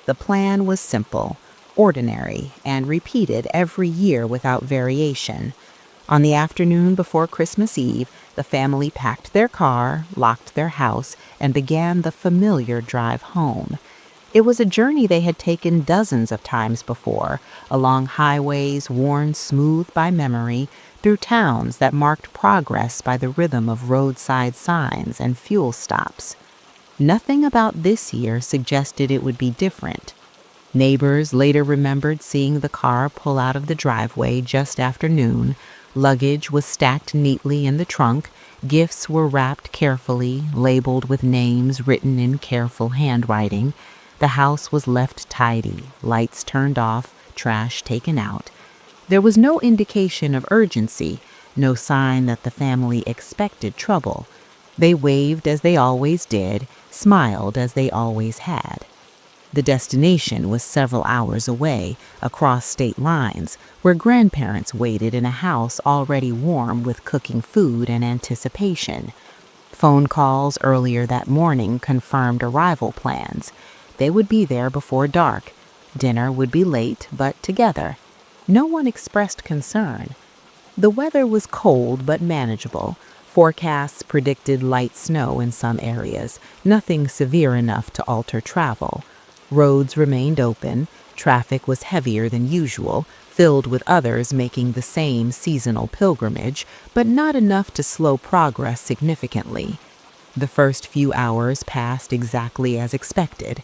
The plan was simple, ordinary, and repeated every year without variation. On the afternoon before Christmas Eve, the family packed their car, locked their house, and began the familiar drive home. It was a journey they had taken dozens of times before, along highways worn smooth by memory, through towns that marked progress by the rhythm of roadside signs and fuel stops. Nothing about this year suggested it would be different. Neighbors later remembered seeing the car pull out of the driveway just after noon. Luggage was stacked neatly in the trunk. Gifts were wrapped carefully, labeled with names written in careful handwriting. The house was left tidy, lights turned off, trash taken out. There was no indication of urgency, no sign that the family expected trouble. They waved as they always did, smiled as they always had. The destination was several hours away, across state lines, where grandparents waited in a house already warm with cooking food and anticipation. Phone calls earlier that morning confirmed arrival plans. They would be there before dark. Dinner would be late, but together. No one expressed concern. The weather was cold but manageable. Forecasts predicted light snow in some areas, nothing severe enough to alter travel. Roads remained open. Traffic was heavier than usual, filled with others making the same seasonal pilgrimage, but not enough to slow progress significantly. The first few hours passed exactly as expected.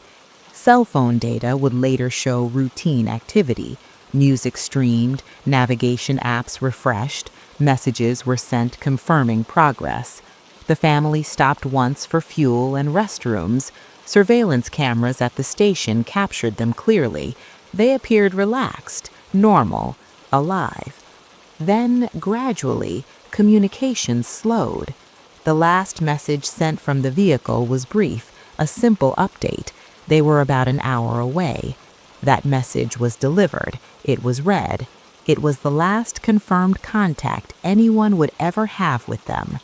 Cell phone data would later show routine activity. Music streamed, navigation apps refreshed, messages were sent confirming progress. The family stopped once for fuel and restrooms. Surveillance cameras at the station captured them clearly. They appeared relaxed, normal, alive. Then, gradually, communication slowed. The last message sent from the vehicle was brief, a simple update. They were about an hour away. That message was delivered. It was read. It was the last confirmed contact anyone would ever have with them.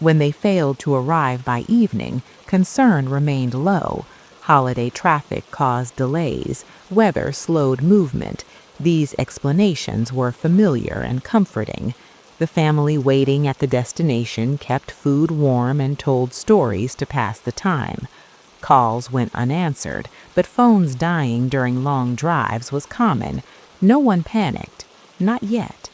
When they failed to arrive by evening, concern remained low. Holiday traffic caused delays. Weather slowed movement. These explanations were familiar and comforting. The family waiting at the destination kept food warm and told stories to pass the time. Calls went unanswered, but phones dying during long drives was common. No one panicked. Not yet.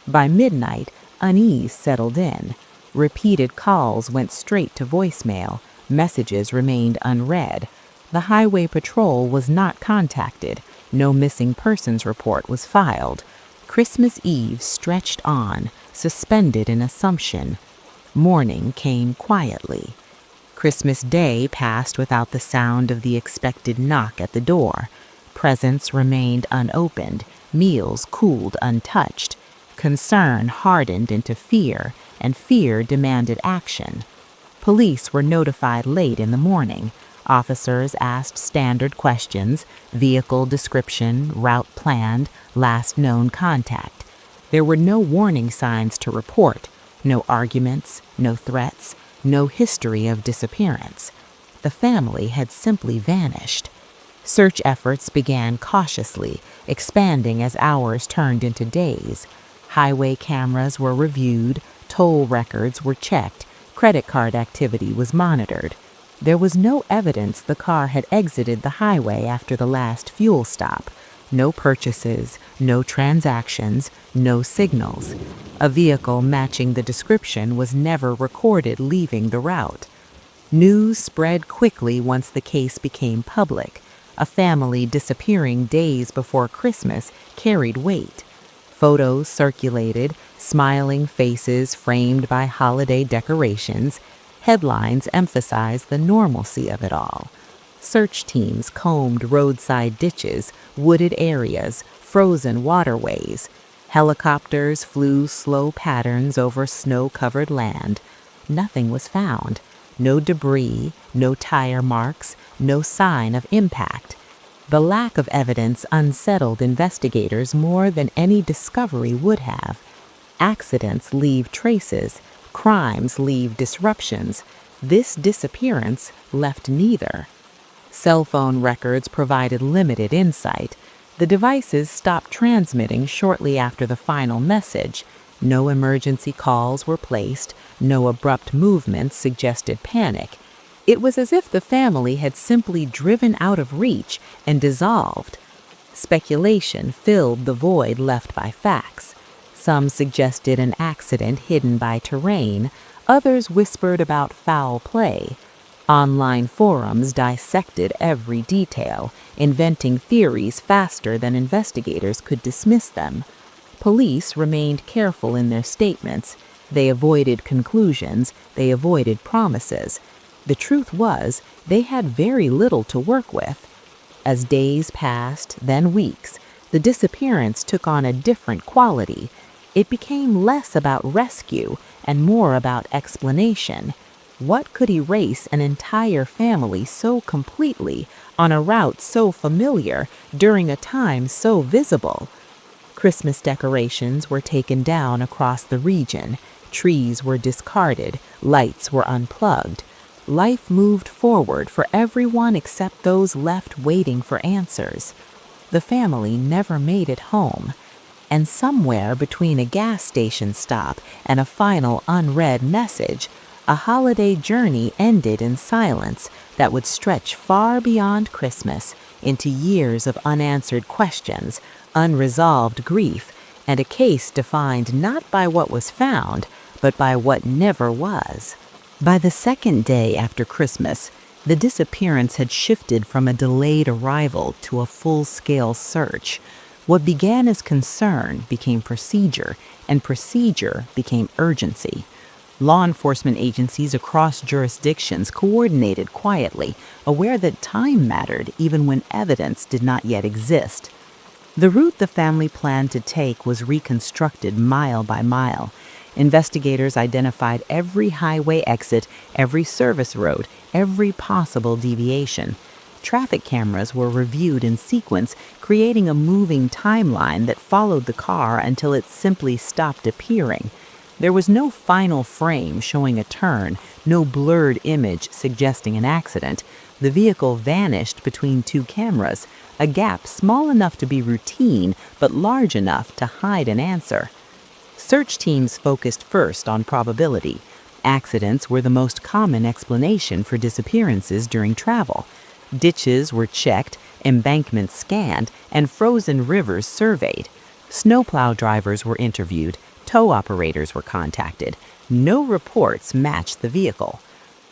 By midnight, unease settled in. Repeated calls went straight to voicemail. Messages remained unread. The highway patrol was not contacted. No missing persons report was filed. Christmas Eve stretched on, suspended in assumption. Morning came quietly. Christmas Day passed without the sound of the expected knock at the door. Presents remained unopened, meals cooled untouched. Concern hardened into fear, and fear demanded action. Police were notified late in the morning. Officers asked standard questions: vehicle description, route planned, last known contact. There were no warning signs to report, no arguments, no threats, no history of disappearance. The family had simply vanished. Search efforts began cautiously, expanding as hours turned into days. Highway cameras were reviewed, toll records were checked, credit card activity was monitored. There was no evidence the car had exited the highway after the last fuel stop. No purchases, no transactions, no signals. A vehicle matching the description was never recorded leaving the route. News spread quickly once the case became public. A family disappearing days before Christmas carried weight. Photos circulated, smiling faces framed by holiday decorations. Headlines emphasized the normalcy of it all. Search teams combed roadside ditches, wooded areas, frozen waterways. Helicopters flew slow patterns over snow-covered land. Nothing was found. No debris, no tire marks, no sign of impact. The lack of evidence unsettled investigators more than any discovery would have. Accidents leave traces. Crimes leave disruptions. This disappearance left neither. Cell phone records provided limited insight. The devices stopped transmitting shortly after the final message. No emergency calls were placed, no abrupt movements suggested panic. It was as if the family had simply driven out of reach and dissolved. Speculation filled the void left by facts. Some suggested an accident hidden by terrain, others whispered about foul play. Online forums dissected every detail, inventing theories faster than investigators could dismiss them. Police remained careful in their statements. They avoided conclusions, they avoided promises. The truth was, they had very little to work with. As days passed, then weeks, the disappearance took on a different quality. It became less about rescue and more about explanation. What could erase an entire family so completely on a route so familiar during a time so visible? Christmas decorations were taken down across the region. Trees were discarded. Lights were unplugged. Life moved forward for everyone except those left waiting for answers. The family never made it home. And somewhere between a gas station stop and a final unread message, a holiday journey ended in silence that would stretch far beyond Christmas into years of unanswered questions, unresolved grief, and a case defined not by what was found, but by what never was. By the second day after Christmas, the disappearance had shifted from a delayed arrival to a full-scale search. What began as concern became procedure, and procedure became urgency. Law enforcement agencies across jurisdictions coordinated quietly, aware that time mattered even when evidence did not yet exist. The route the family planned to take was reconstructed mile by mile. Investigators identified every highway exit, every service road, every possible deviation. Traffic cameras were reviewed in sequence, creating a moving timeline that followed the car until it simply stopped appearing. There was no final frame showing a turn, no blurred image suggesting an accident. The vehicle vanished between two cameras, a gap small enough to be routine but large enough to hide an answer. Search teams focused first on probability. Accidents were the most common explanation for disappearances during travel. Ditches were checked, embankments scanned, and frozen rivers surveyed. Snowplow drivers were interviewed, tow operators were contacted. No reports matched the vehicle.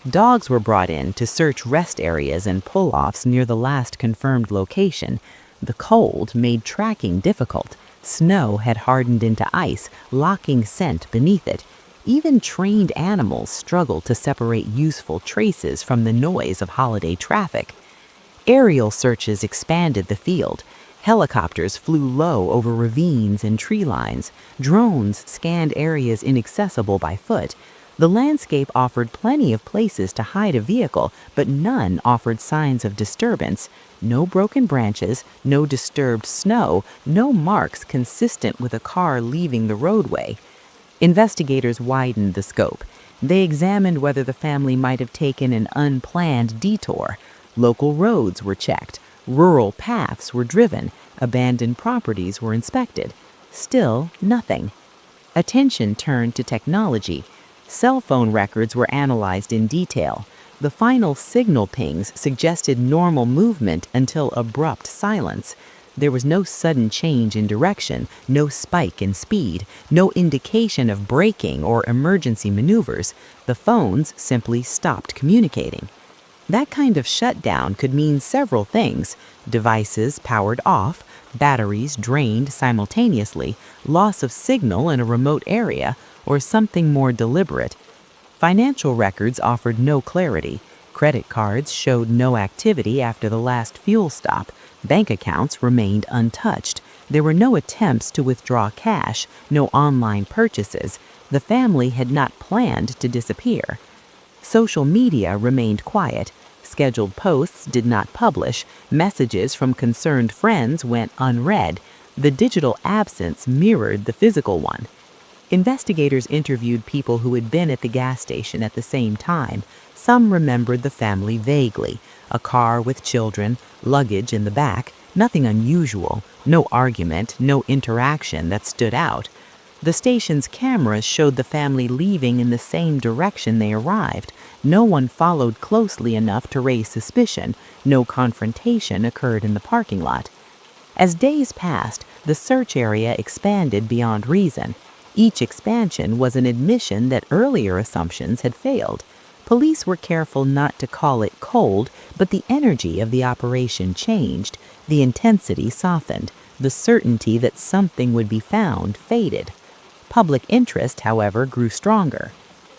Dogs were brought in to search rest areas and pull-offs near the last confirmed location. The cold made tracking difficult. Snow had hardened into ice, locking scent beneath it. Even trained animals struggled to separate useful traces from the noise of holiday traffic. Aerial searches expanded the field. Helicopters flew low over ravines and tree lines. Drones scanned areas inaccessible by foot. The landscape offered plenty of places to hide a vehicle, but none offered signs of disturbance. No broken branches, no disturbed snow, no marks consistent with a car leaving the roadway. Investigators widened the scope. They examined whether the family might have taken an unplanned detour. Local roads were checked. Rural paths were driven. Abandoned properties were inspected. Still, nothing. Attention turned to technology. Cell phone records were analyzed in detail. The final signal pings suggested normal movement until abrupt silence. There was no sudden change in direction, no spike in speed, no indication of braking or emergency maneuvers. The phones simply stopped communicating. That kind of shutdown could mean several things: devices powered off, batteries drained simultaneously, loss of signal in a remote area, or something more deliberate. Financial records offered no clarity. Credit cards showed no activity after the last fuel stop. Bank accounts remained untouched. There were no attempts to withdraw cash, no online purchases. The family had not planned to disappear. Social media remained quiet. Scheduled posts did not publish. Messages from concerned friends went unread. The digital absence mirrored the physical one. Investigators interviewed people who had been at the gas station at the same time. Some remembered the family vaguely: a car with children, luggage in the back, nothing unusual, no argument, no interaction that stood out. The station's cameras showed the family leaving in the same direction they arrived. No one followed closely enough to raise suspicion. No confrontation occurred in the parking lot. As days passed, the search area expanded beyond reason. Each expansion was an admission that earlier assumptions had failed. Police were careful not to call it cold, but the energy of the operation changed. The intensity softened. The certainty that something would be found faded. Public interest, however, grew stronger.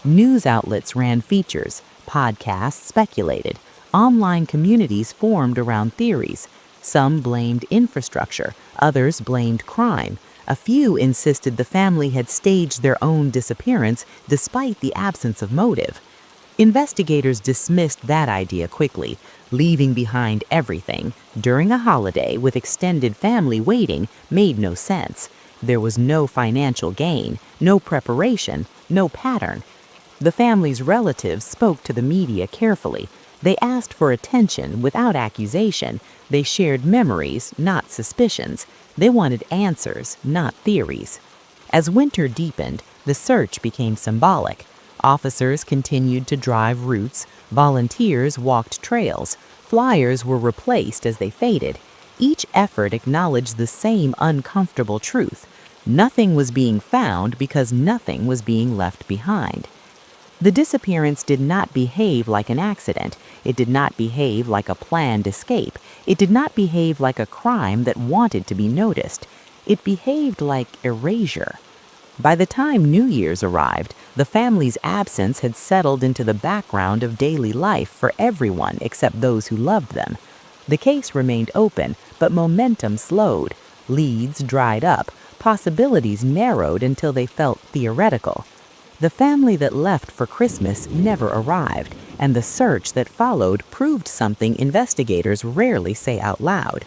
News outlets ran features. Podcasts speculated. Online communities formed around theories. Some blamed infrastructure. Others blamed crime. A few insisted the family had staged their own disappearance despite the absence of motive. Investigators dismissed that idea quickly. Leaving behind everything during a holiday with extended family waiting made no sense. There was no financial gain, no preparation, no pattern. The family's relatives spoke to the media carefully. They asked for attention without accusation. They shared memories, not suspicions. They wanted answers, not theories. As winter deepened, the search became symbolic. Officers continued to drive routes. Volunteers walked trails. Flyers were replaced as they faded. Each effort acknowledged the same uncomfortable truth: nothing was being found because nothing was being left behind. The disappearance did not behave like an accident. It did not behave like a planned escape. It did not behave like a crime that wanted to be noticed. It behaved like erasure. By the time New Year's arrived, the family's absence had settled into the background of daily life for everyone except those who loved them. The case remained open, but momentum slowed. Leads dried up. Possibilities narrowed until they felt theoretical. The family that left for Christmas never arrived, and the search that followed proved something investigators rarely say out loud.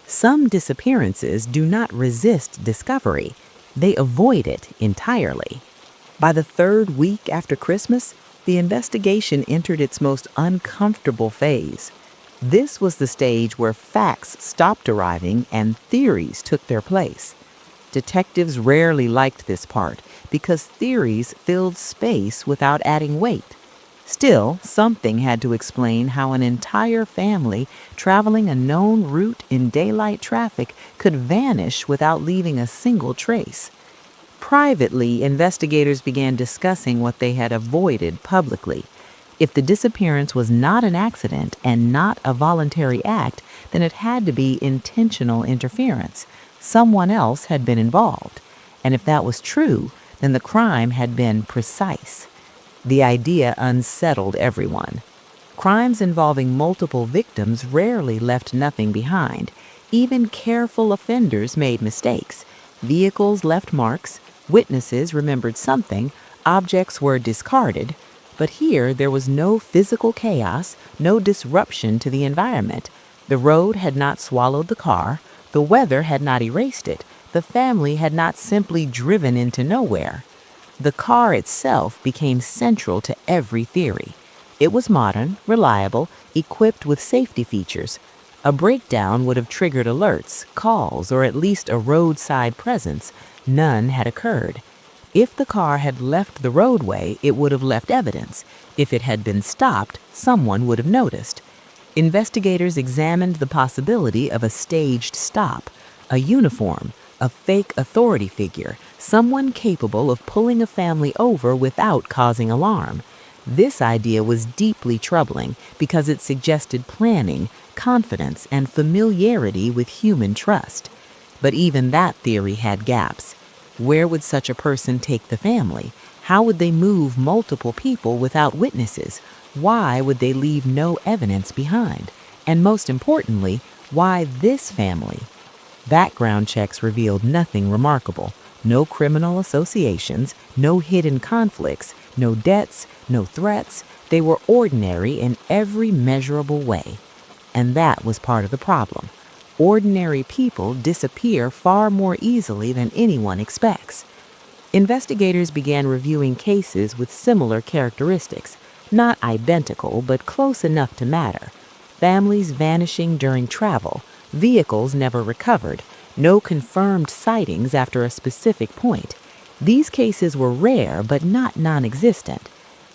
Some disappearances do not resist discovery. They avoid it entirely. By the third week after Christmas, the investigation entered its most uncomfortable phase. This was the stage where facts stopped arriving and theories took their place. Detectives rarely liked this part because theories filled space without adding weight. Still, something had to explain how an entire family traveling a known route in daylight traffic could vanish without leaving a single trace. Privately, investigators began discussing what they had avoided publicly. If the disappearance was not an accident and not a voluntary act, then it had to be intentional interference. Someone else had been involved. And if that was true, then the crime had been precise. The idea unsettled everyone. Crimes involving multiple victims rarely left nothing behind. Even careful offenders made mistakes. Vehicles left marks, witnesses remembered something, objects were discarded. But here there was no physical chaos, no disruption to the environment. The road had not swallowed the car. The weather had not erased it. The family had not simply driven into nowhere. The car itself became central to every theory. It was modern, reliable, equipped with safety features. A breakdown would have triggered alerts, calls, or at least a roadside presence. None had occurred. If the car had left the roadway, it would have left evidence. If it had been stopped, someone would have noticed. Investigators examined the possibility of a staged stop, a uniform, a fake authority figure, someone capable of pulling a family over without causing alarm. This idea was deeply troubling because it suggested planning, confidence, and familiarity with human trust. But even that theory had gaps. Where would such a person take the family? How would they move multiple people without witnesses? Why would they leave no evidence behind? And most importantly, why this family? Background checks revealed nothing remarkable. No criminal associations, no hidden conflicts, no debts, no threats. They were ordinary in every measurable way. And that was part of the problem. Ordinary people disappear far more easily than anyone expects. Investigators began reviewing cases with similar characteristics, not identical, but close enough to matter. Families vanishing during travel, vehicles never recovered, no confirmed sightings after a specific point. These cases were rare but not non existent.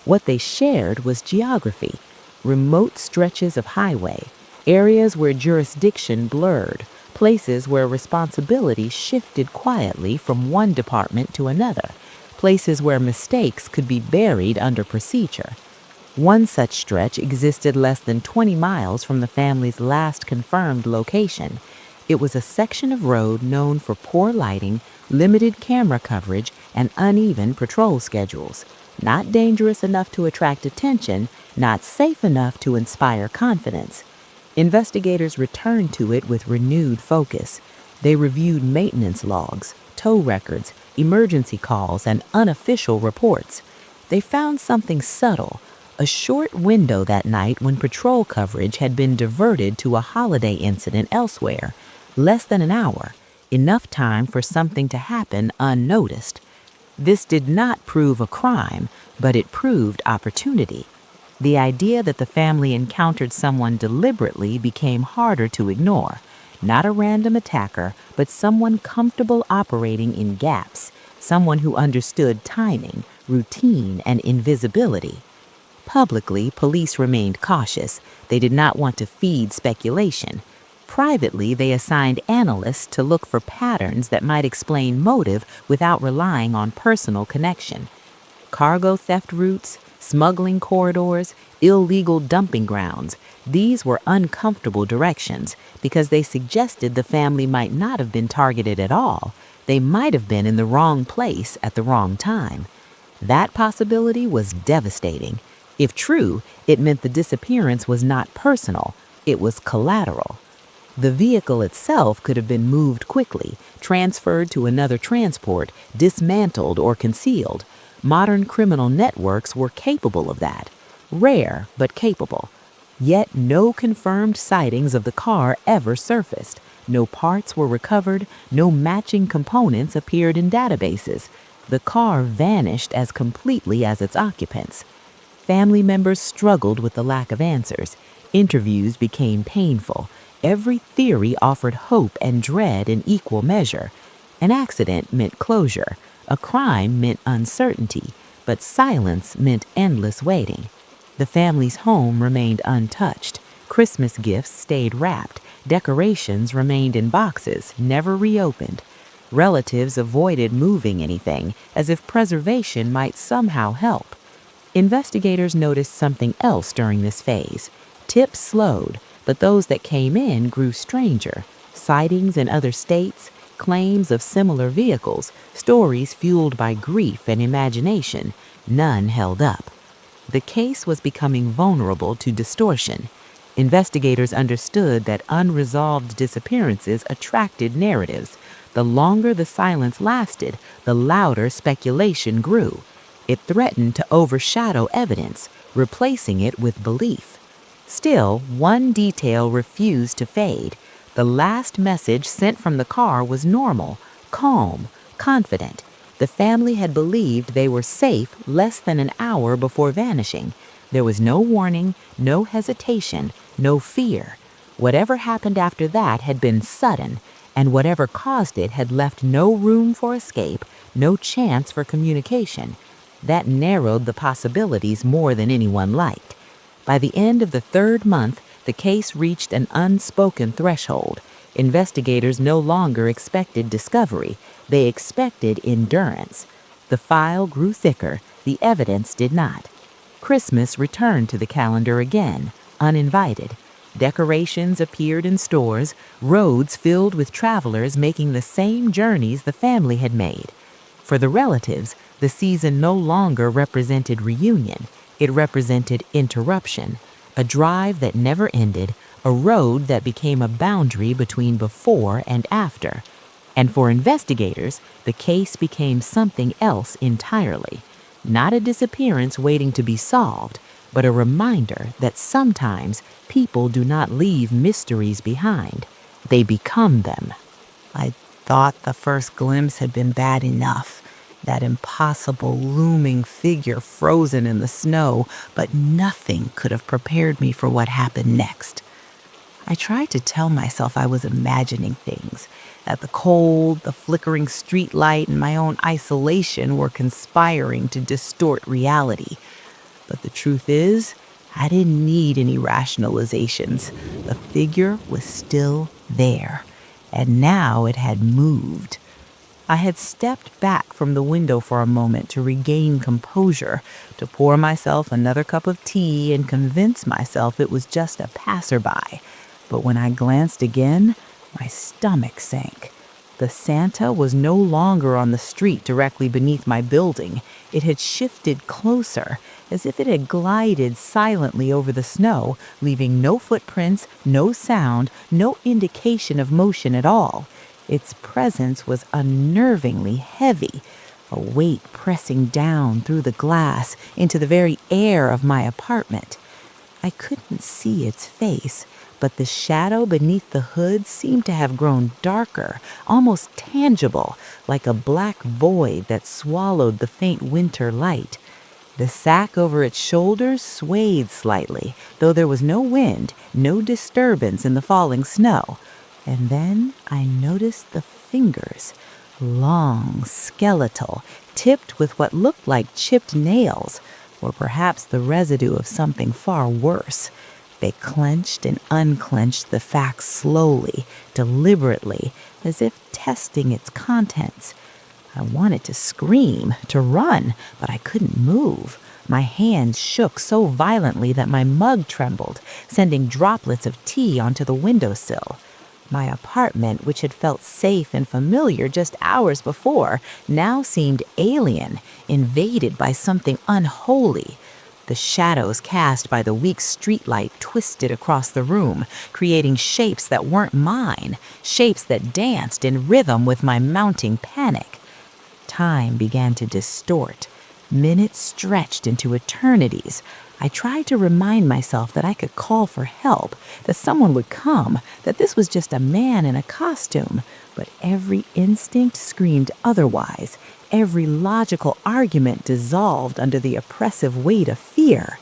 What they shared was geography, remote stretches of highway, areas where jurisdiction blurred, places where responsibility shifted quietly from one department to another, places where mistakes could be buried under procedure. One such stretch existed less than 20 miles from the family's last confirmed location. It was a section of road known for poor lighting, limited camera coverage, and uneven patrol schedules. Not dangerous enough to attract attention, not safe enough to inspire confidence. Investigators returned to it with renewed focus. They reviewed maintenance logs, tow records, emergency calls, and unofficial reports. They found something subtle, a short window that night when patrol coverage had been diverted to a holiday incident elsewhere. Less than an hour, enough time for something to happen unnoticed. This did not prove a crime, but it proved opportunity. The idea that the family encountered someone deliberately became harder to ignore. Not a random attacker, but someone comfortable operating in gaps, someone who understood timing, routine, and invisibility. Publicly, police remained cautious. They did not want to feed speculation. Privately, they assigned analysts to look for patterns that might explain motive without relying on personal connection. Cargo theft routes, smuggling corridors, illegal dumping grounds. These were uncomfortable directions because they suggested the family might not have been targeted at all. They might have been in the wrong place at the wrong time. That possibility was devastating. If true, it meant the disappearance was not personal, it was collateral. The vehicle itself could have been moved quickly, transferred to another transport, dismantled or concealed. Modern criminal networks were capable of that. Rare, but capable. Yet no confirmed sightings of the car ever surfaced. No parts were recovered, no matching components appeared in databases. The car vanished as completely as its occupants. Family members struggled with the lack of answers. Interviews became painful. Every theory offered hope and dread in equal measure. An accident meant closure. A crime meant uncertainty. But silence meant endless waiting. The family's home remained untouched. Christmas gifts stayed wrapped. Decorations remained in boxes, never reopened. Relatives avoided moving anything, as if preservation might somehow help. Investigators noticed something else during this phase. Tips slowed, but those that came in grew stranger. Sightings in other states, claims of similar vehicles, stories fueled by grief and imagination, none held up. The case was becoming vulnerable to distortion. Investigators understood that unresolved disappearances attracted narratives. The longer the silence lasted, the louder speculation grew. It threatened to overshadow evidence, replacing it with belief. Still, one detail refused to fade. The last message sent from the car was normal, calm, confident. The family had believed they were safe less than an hour before vanishing. There was no warning, no hesitation, no fear. Whatever happened after that had been sudden, and whatever caused it had left no room for escape, no chance for communication. That narrowed the possibilities more than anyone liked. By the end of the third month, the case reached an unspoken threshold. Investigators no longer expected discovery. They expected endurance. The file grew thicker. The evidence did not. Christmas returned to the calendar again, uninvited. Decorations appeared in stores, roads filled with travelers making the same journeys the family had made. For the relatives, the season no longer represented reunion. It represented interruption, a drive that never ended, a road that became a boundary between before and after. And for investigators, the case became something else entirely. Not a disappearance waiting to be solved, but a reminder that sometimes people do not leave mysteries behind. They become them. I thought the first glimpse had been bad enough. that impossible looming figure frozen in the snow, but nothing could have prepared me for what happened next. I tried to tell myself I was imagining things, that the cold, the flickering streetlight, and my own isolation were conspiring to distort reality. But the truth is, I didn't need any rationalizations. The figure was still there, and now it had moved. I had stepped back from the window for a moment to regain composure, to pour myself another cup of tea and convince myself it was just a passerby. But when I glanced again, my stomach sank. The Santa was no longer on the street directly beneath my building. It had shifted closer, as if it had glided silently over the snow, leaving no footprints, no sound, no indication of motion at all. Its presence was unnervingly heavy, a weight pressing down through the glass into the very air of my apartment. I couldn't see its face, but the shadow beneath the hood seemed to have grown darker, almost tangible, like a black void that swallowed the faint winter light. The sack over its shoulders swayed slightly, though there was no wind, no disturbance in the falling snow. And then I noticed the fingers, long, skeletal, tipped with what looked like chipped nails, or perhaps the residue of something far worse. They clenched and unclenched the fact slowly, deliberately, as if testing its contents. I wanted to scream, to run, but I couldn't move. My hands shook so violently that my mug trembled, sending droplets of tea onto the windowsill. My apartment, which had felt safe and familiar just hours before, now seemed alien, invaded by something unholy. The shadows cast by the weak streetlight twisted across the room, creating shapes that weren't mine, shapes that danced in rhythm with my mounting panic. Time began to distort. Minutes stretched into eternities. I tried to remind myself that I could call for help, that someone would come, that this was just a man in a costume, but every instinct screamed otherwise. Every logical argument dissolved under the oppressive weight of fear.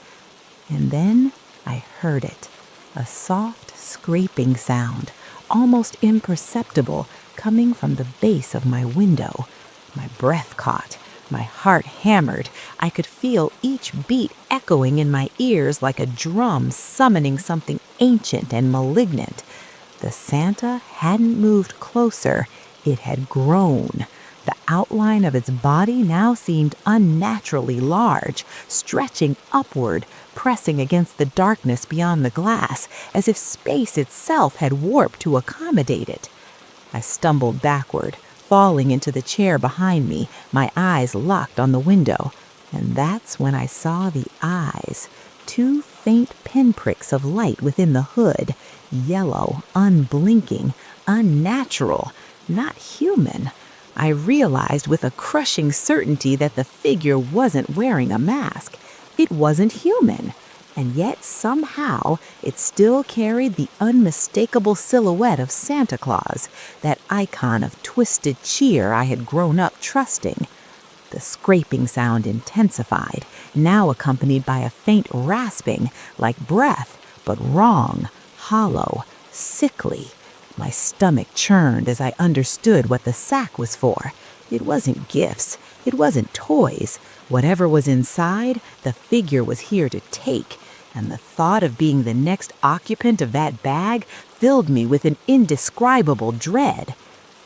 And then I heard it, a soft scraping sound, almost imperceptible, coming from the base of my window. My breath caught. My heart hammered. I could feel each beat echoing in my ears like a drum summoning something ancient and malignant. The Santa hadn't moved closer. It had grown. The outline of its body now seemed unnaturally large, stretching upward, pressing against the darkness beyond the glass, as if space itself had warped to accommodate it. I stumbled backward, falling into the chair behind me, my eyes locked on the window. And that's when I saw the eyes, two faint pinpricks of light within the hood, yellow, unblinking, unnatural, not human. I realized with a crushing certainty that the figure wasn't wearing a mask. It wasn't human. And yet somehow it still carried the unmistakable silhouette of Santa Claus, that icon of twisted cheer I had grown up trusting. The scraping sound intensified, now accompanied by a faint rasping, like breath, but wrong, hollow, sickly. My stomach churned as I understood what the sack was for. It wasn't gifts. It wasn't toys. Whatever was inside, the figure was here to take, and the thought of being the next occupant of that bag filled me with an indescribable dread.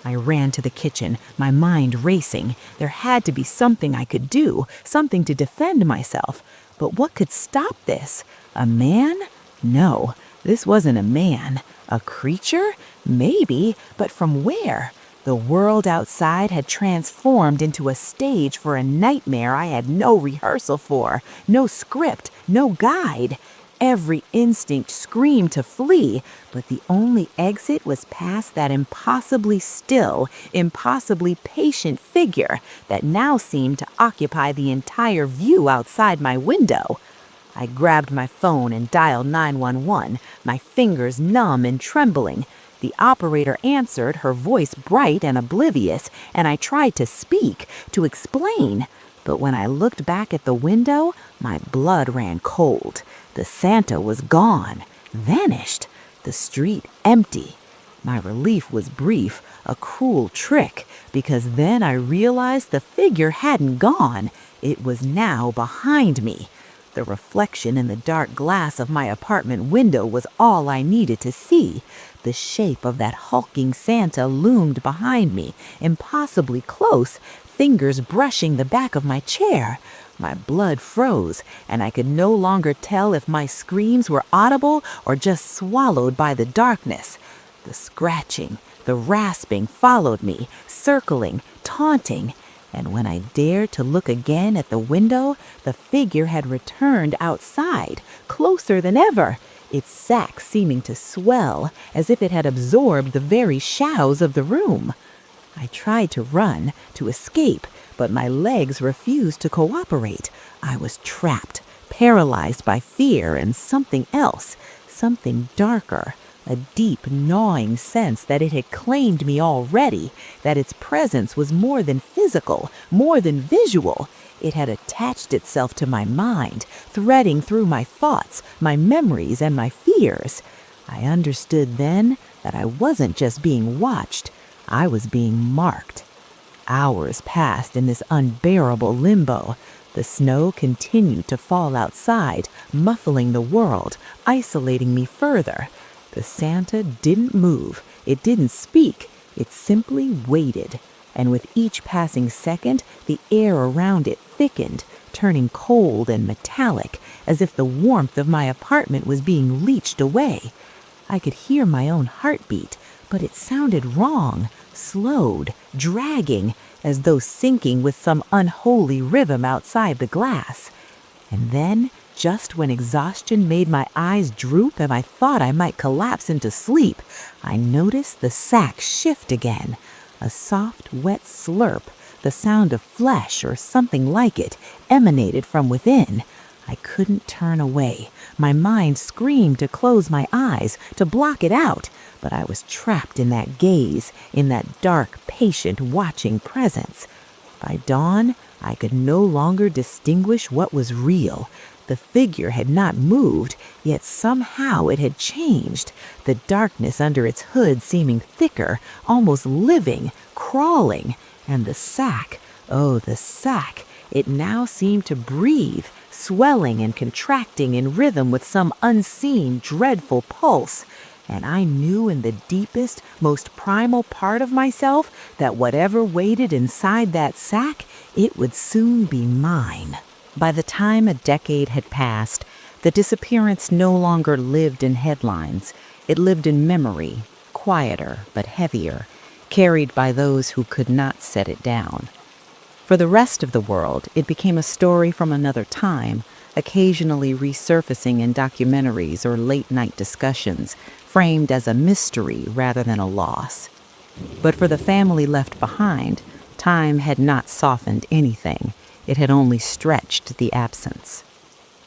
I ran to the kitchen, my mind racing. There had to be something I could do, something to defend myself. But what could stop this? A man? No, this wasn't a man. A creature? Maybe, but from where? The world outside had transformed into a stage for a nightmare I had no rehearsal for, no script, no guide. Every instinct screamed to flee, but the only exit was past that impossibly still, impossibly patient figure that now seemed to occupy the entire view outside my window. I grabbed my phone and dialed 911, my fingers numb and trembling. The operator answered, her voice bright and oblivious, and I tried to speak, to explain. But when I looked back at the window, my blood ran cold. The Santa was gone, vanished, the street empty. My relief was brief, a cruel trick, because then I realized the figure hadn't gone. It was now behind me. The reflection in the dark glass of my apartment window was all I needed to see. The shape of that hulking Santa loomed behind me, impossibly close, fingers brushing the back of my chair. My blood froze, and I could no longer tell if my screams were audible or just swallowed by the darkness. The scratching, the rasping followed me, circling, taunting. And when I dared to look again at the window, the figure had returned outside, closer than ever, its sack seeming to swell as if it had absorbed the very shadows of the room. I tried to run, to escape, but my legs refused to cooperate. I was trapped, paralyzed by fear and something else, something darker. A deep, gnawing sense that it had claimed me already, that its presence was more than physical, more than visual. It had attached itself to my mind, threading through my thoughts, my memories, and my fears. I understood then that I wasn't just being watched, I was being marked. Hours passed in this unbearable limbo. The snow continued to fall outside, muffling the world, isolating me further. The Santa didn't move, it didn't speak, it simply waited. And with each passing second, the air around it thickened, turning cold and metallic, as if the warmth of my apartment was being leached away. I could hear my own heartbeat, but it sounded wrong, slowed, dragging, as though syncing with some unholy rhythm outside the glass. And then, just when exhaustion made my eyes droop and I thought I might collapse into sleep, I noticed the sack shift again. A soft, wet slurp, the sound of flesh or something like it, emanated from within. I couldn't turn away. My mind screamed to close my eyes, to block it out, but I was trapped in that gaze, in that dark, patient, watching presence. By dawn, I could no longer distinguish what was real. The figure had not moved, yet somehow it had changed, the darkness under its hood seeming thicker, almost living, crawling, and the sack, oh, the sack, it now seemed to breathe, swelling and contracting in rhythm with some unseen, dreadful pulse. And I knew in the deepest, most primal part of myself that whatever waited inside that sack, it would soon be mine. By the time a decade had passed, the disappearance no longer lived in headlines. It lived in memory, quieter but heavier, carried by those who could not set it down. For the rest of the world, it became a story from another time, occasionally resurfacing in documentaries or late-night discussions, framed as a mystery rather than a loss. But for the family left behind, time had not softened anything. It had only stretched the absence.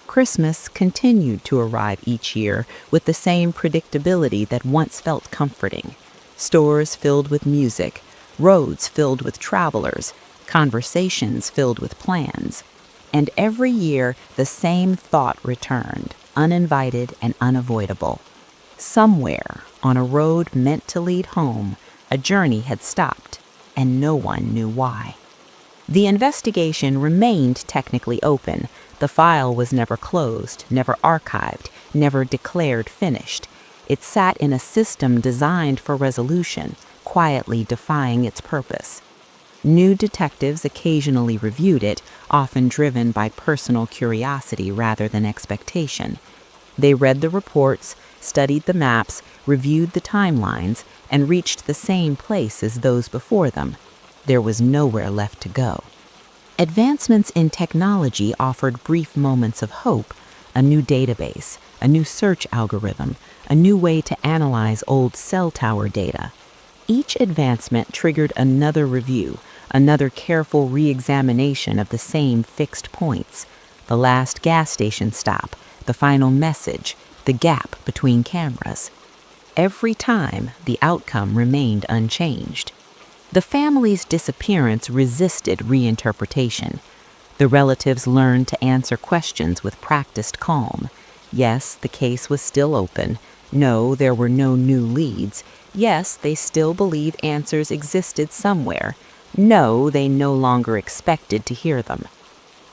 Christmas continued to arrive each year with the same predictability that once felt comforting. Stores filled with music, roads filled with travelers, conversations filled with plans. And every year, the same thought returned, uninvited and unavoidable. Somewhere, on a road meant to lead home, a journey had stopped, and no one knew why. The investigation remained technically open. The file was never closed, never archived, never declared finished. It sat in a system designed for resolution, quietly defying its purpose. New detectives occasionally reviewed it, often driven by personal curiosity rather than expectation. They read the reports, studied the maps, reviewed the timelines, and reached the same place as those before them. There was nowhere left to go. Advancements in technology offered brief moments of hope, a new database, a new search algorithm, a new way to analyze old cell tower data. Each advancement triggered another review, another careful re-examination of the same fixed points: the last gas station stop, the final message, the gap between cameras. every time, the outcome remained unchanged. The family's disappearance resisted reinterpretation. The relatives learned to answer questions with practiced calm. Yes, the case was still open. No, there were no new leads. Yes, they still believe answers existed somewhere. No, they no longer expected to hear them.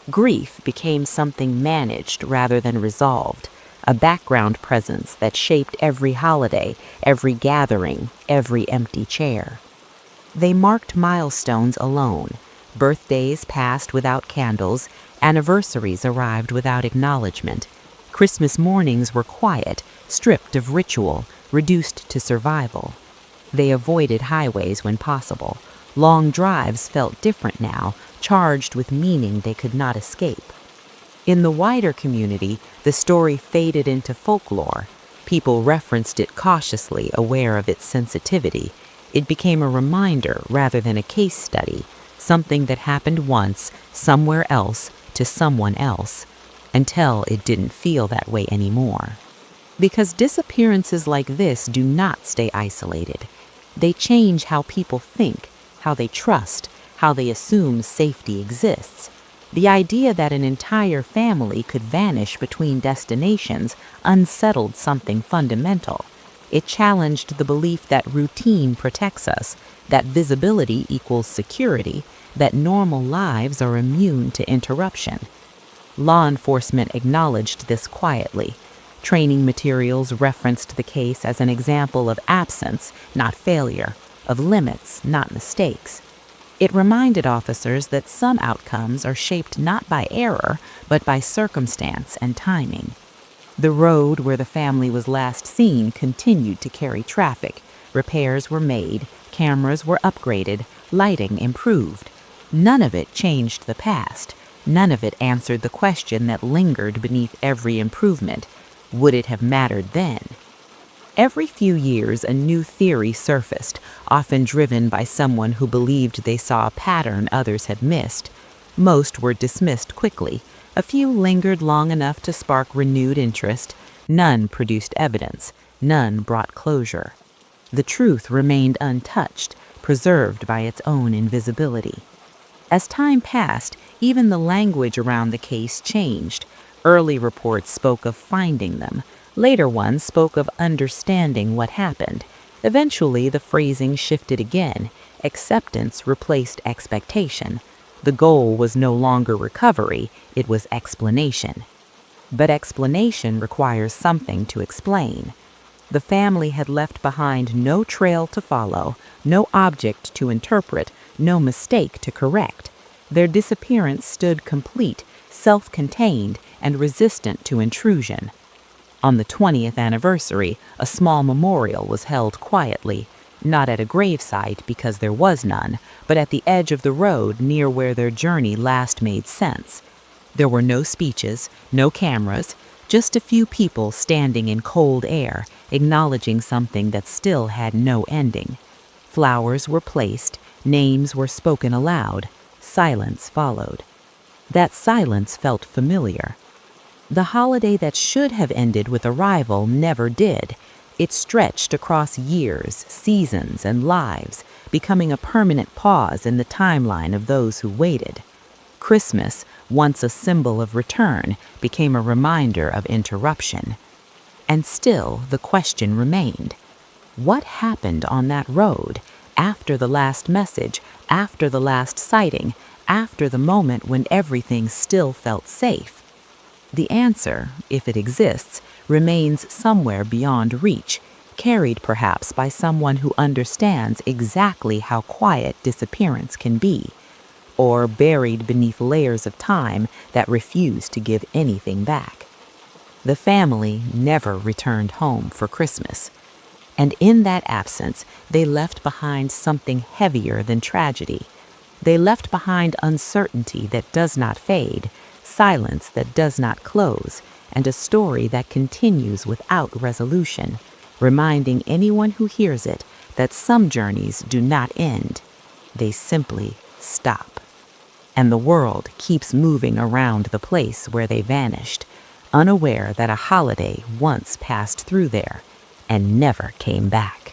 Grief became something managed rather than resolved, a background presence that shaped every holiday, every gathering, every empty chair. They marked milestones alone. Birthdays passed without candles, anniversaries arrived without acknowledgement. Christmas mornings were quiet, stripped of ritual, reduced to survival. They avoided highways when possible. Long drives felt different now, charged with meaning they could not escape. In the wider community, the story faded into folklore. People referenced it cautiously, aware of its sensitivity. It became a reminder rather than a case study, something that happened once, somewhere else, to someone else, until it didn't feel that way anymore. Because disappearances like this do not stay isolated. They change how people think, how they trust, how they assume safety exists. The idea that an entire family could vanish between destinations unsettled something fundamental. It challenged the belief that routine protects us, that visibility equals security, that normal lives are immune to interruption. Law enforcement acknowledged this quietly. Training materials referenced the case as an example of absence, not failure, of limits, not mistakes. It reminded officers that some outcomes are shaped not by error, but by circumstance and timing. The road where the family was last seen continued to carry traffic. Repairs were made, cameras were upgraded, lighting improved. None of it changed the past. None of it answered the question that lingered beneath every improvement. Would it have mattered then? Every few years, a new theory surfaced, often driven by someone who believed they saw a pattern others had missed. Most were dismissed quickly. A few lingered long enough to spark renewed interest. None produced evidence. None brought closure. The truth remained untouched, preserved by its own invisibility. As time passed, even the language around the case changed. Early reports spoke of finding them. Later ones spoke of understanding what happened. Eventually, the phrasing shifted again. Acceptance replaced expectation. The goal was no longer recovery, it was explanation. But explanation requires something to explain. The family had left behind no trail to follow, no object to interpret, no mistake to correct. Their disappearance stood complete, self-contained, and resistant to intrusion. On the 20th anniversary, a small memorial was held quietly, not at a gravesite because there was none, but at the edge of the road near where their journey last made sense. There were no speeches, no cameras, just a few people standing in cold air, acknowledging something that still had no ending. Flowers were placed, names were spoken aloud, silence followed. That silence felt familiar. The holiday that should have ended with arrival never did. It stretched across years, seasons, and lives, becoming a permanent pause in the timeline of those who waited. Christmas, once a symbol of return, became a reminder of interruption. And still, the question remained. What happened on that road, after the last message, after the last sighting, after the moment when everything still felt safe? The answer, if it exists, remains somewhere beyond reach, carried perhaps by someone who understands exactly how quiet disappearance can be, or buried beneath layers of time that refuse to give anything back. The family never returned home for Christmas, and in that absence, they left behind something heavier than tragedy. They left behind uncertainty that does not fade, silence that does not close, and a story that continues without resolution, reminding anyone who hears it that some journeys do not end. They simply stop. And the world keeps moving around the place where they vanished, unaware that a holiday once passed through there, and never came back.